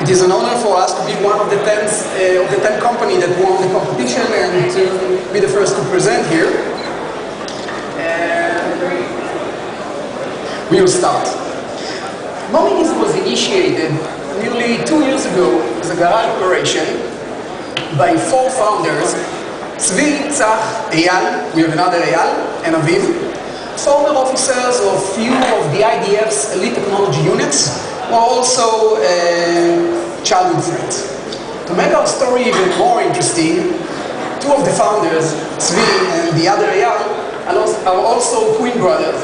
It is an honor for us to be one of the 10 companies that won the competition and to be the first to present here. And we will start. MobileGD was initiated nearly 2 years ago as a garage operation by 4 founders, Tzvi, Tzach, Eyal, we have another Eyal, and Aviv, former officers of few of the IDF's elite technology units, who are also childhood friends. To make our story even more interesting, 2 of the founders, Tzvi and the other Eyal, are also twin brothers.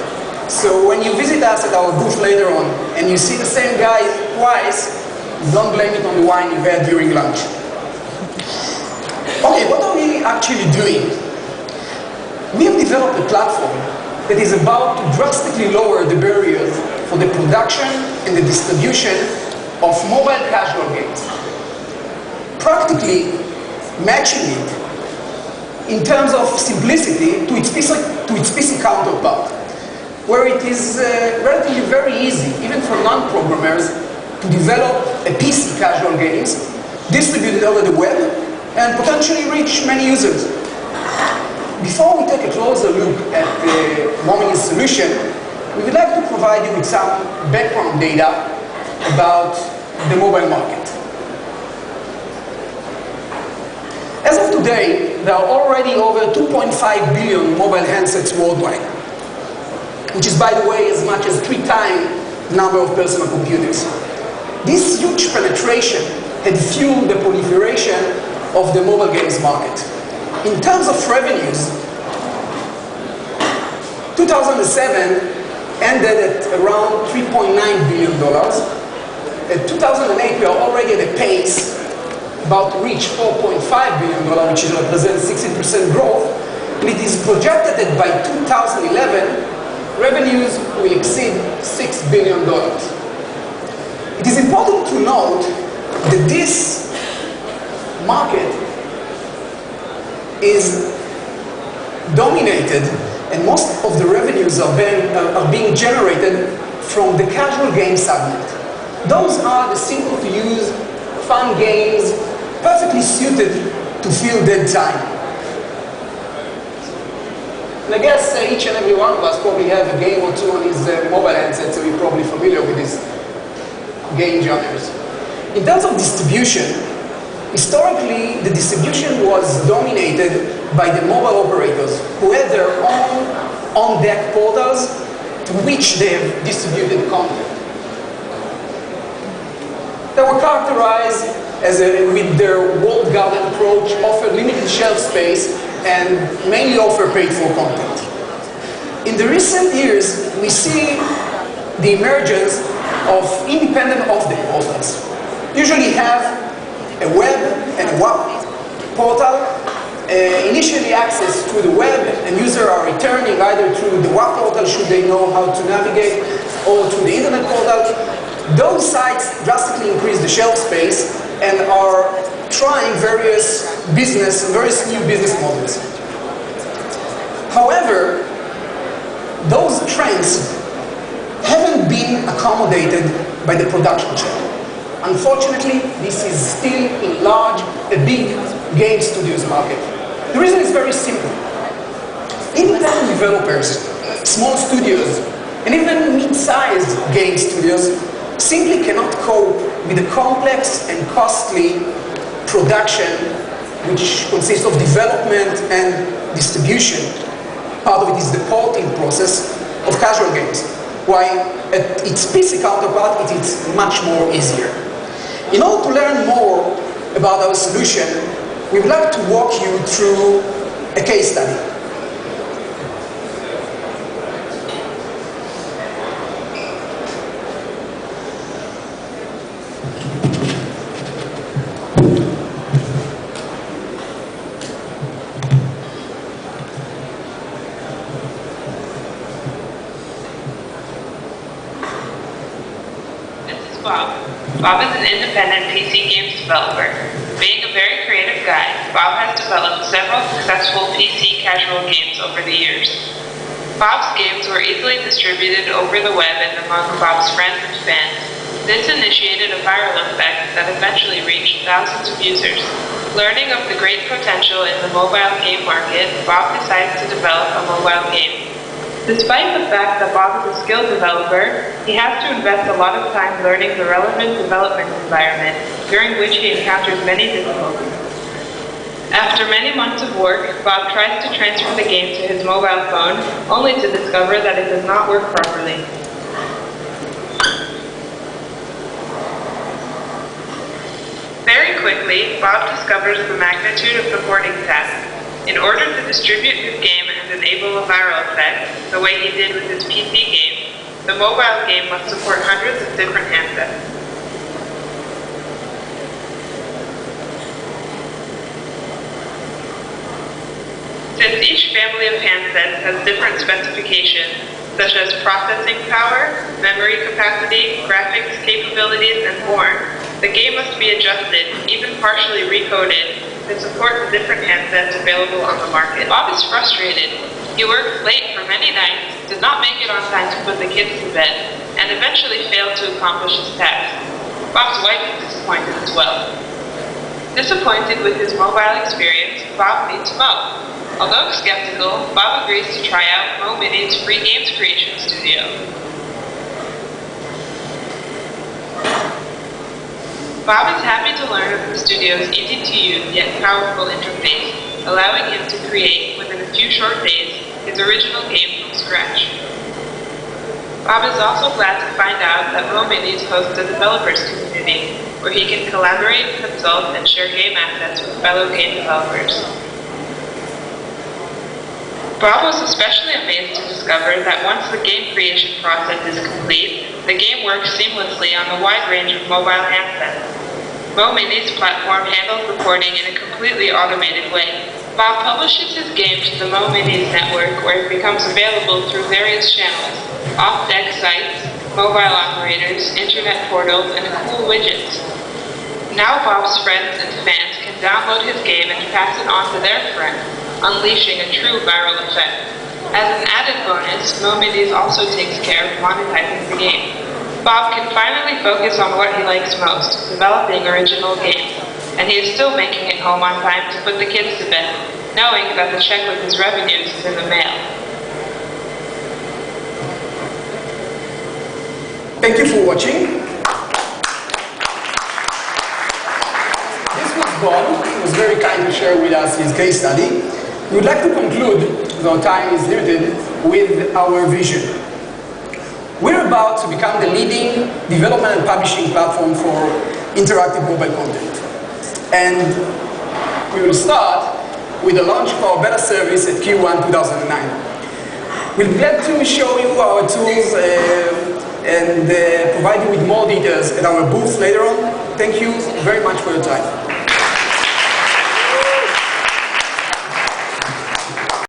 So when you visit us at our booth later on and you see the same guy twice, don't blame it on the wine you had during lunch. Okay, what are we actually doing? We have developed a platform that is about to drastically lower the barriers for the production and the distribution of mobile casual games. Practically matching it in terms of simplicity to its PC counterpart, where it is relatively very easy, even for non-programmers, to develop a PC casual games, distributed over the web, and potentially reach many users. Before we take a closer look at the MobileGD solution, we would like to provide you with some background data about the mobile market. As of today, there are already over 2.5 billion mobile handsets worldwide, which is, by the way, as much as 3 times the number of personal computers. This huge penetration had fueled the proliferation of the mobile games market. In terms of revenues, 2007 ended at around $3.9 billion. At 2008, we are already at a pace about to reach $4.5 billion, which represents 16% growth. And it is projected that by 2011, revenues will exceed $6 billion. It is important to note that this market is dominated, and most of the revenues are being generated from the casual game segment. Those are the simple-to-use, fun games, perfectly suited to fill dead time. And I guess each and every one of us probably have a game or 2 on his mobile handset, so you're probably familiar with these game genres. In terms of distribution, historically, the distribution was dominated by the mobile operators, who had their own on-deck portals to which they have distributed content. They were characterized with their walled garden approach, offered limited shelf space, and mainly offer paid-for content. In the recent years, we see the emergence of independent off-deck portals. Usually have a web and a WAP portal, initially accessed through the web, and users are returning either through the WAP portal should they know how to navigate, or through the internet portal. Those sites drastically increase the shelf space and are trying various new business models. However, those trends haven't been accommodated by the production channel. Unfortunately, this is still in large, a big game studios market. The reason is very simple. Independent developers, small studios, and even mid-sized game studios simply cannot cope with the complex and costly production, which consists of development and distribution. Part of it is the porting process of casual games, while at its PC counterpart, it is much more easier. In order to learn more about our solution, we would like to walk you through a case study. Bob is an independent PC games developer. Being a very creative guy, Bob has developed several successful PC casual games over the years. Bob's games were easily distributed over the web and among Bob's friends and fans. This initiated a viral effect that eventually reached thousands of users. Learning of the great potential in the mobile game market, Bob decided to develop a mobile game. Despite the fact that Bob is a skilled developer, he has to invest a lot of time learning the relevant development environment, during which he encounters many difficulties. After many months of work, Bob tries to transfer the game to his mobile phone, only to discover that it does not work properly. Very quickly, Bob discovers the magnitude of the hoarding task. In order to distribute his game and enable a viral effect, the way he did with his PC game, the mobile game must support hundreds of different handsets. Since each family of handsets has different specifications, such as processing power, memory capacity, graphics capabilities, and more, the game must be adjusted, even partially recoded, to support the different handsets available on the market. Bob is frustrated. He worked late for many nights, did not make it on time to put the kids to bed, and eventually failed to accomplish his task. Bob's wife is disappointed as well. Disappointed with his mobile experience, Bob meets Mo. Although skeptical, Bob agrees to try out Mo Mini's free games creation studio. Bob is happy to learn of the studio's easy-to-use yet powerful interface, allowing him to create, within a few short days, his original game from scratch. Bob is also glad to find out that Mo Minis hosts a developers community, where he can collaborate, consult, and share game assets with fellow game developers. Bob was especially amazed to discover that once the game creation process is complete, the game works seamlessly on a wide range of mobile handsets. Mo Mini's platform handles the porting in a completely automated way. Bob publishes his game to the Mo Minis network, where it becomes available through various channels, off-deck sites, mobile operators, internet portals, and cool widgets. Now Bob's friends and fans can download his game and pass it on to their friends, unleashing a true viral effect. As an added bonus, Mo Minis also takes care of monetizing the game. Bob can finally focus on what he likes most, developing original games, and he is still making it home on time to put the kids to bed, knowing that the check with his revenues is in the mail. Thank you for watching. This was Bob. He was very kind to share with us his case study. We would like to conclude, though time is limited, with our vision. We're about to become the leading development and publishing platform for interactive mobile content. And we will start with the launch of our beta service at Q1 2009. We'll be glad to show you our tools and provide you with more details at our booth later on. Thank you very much for your time.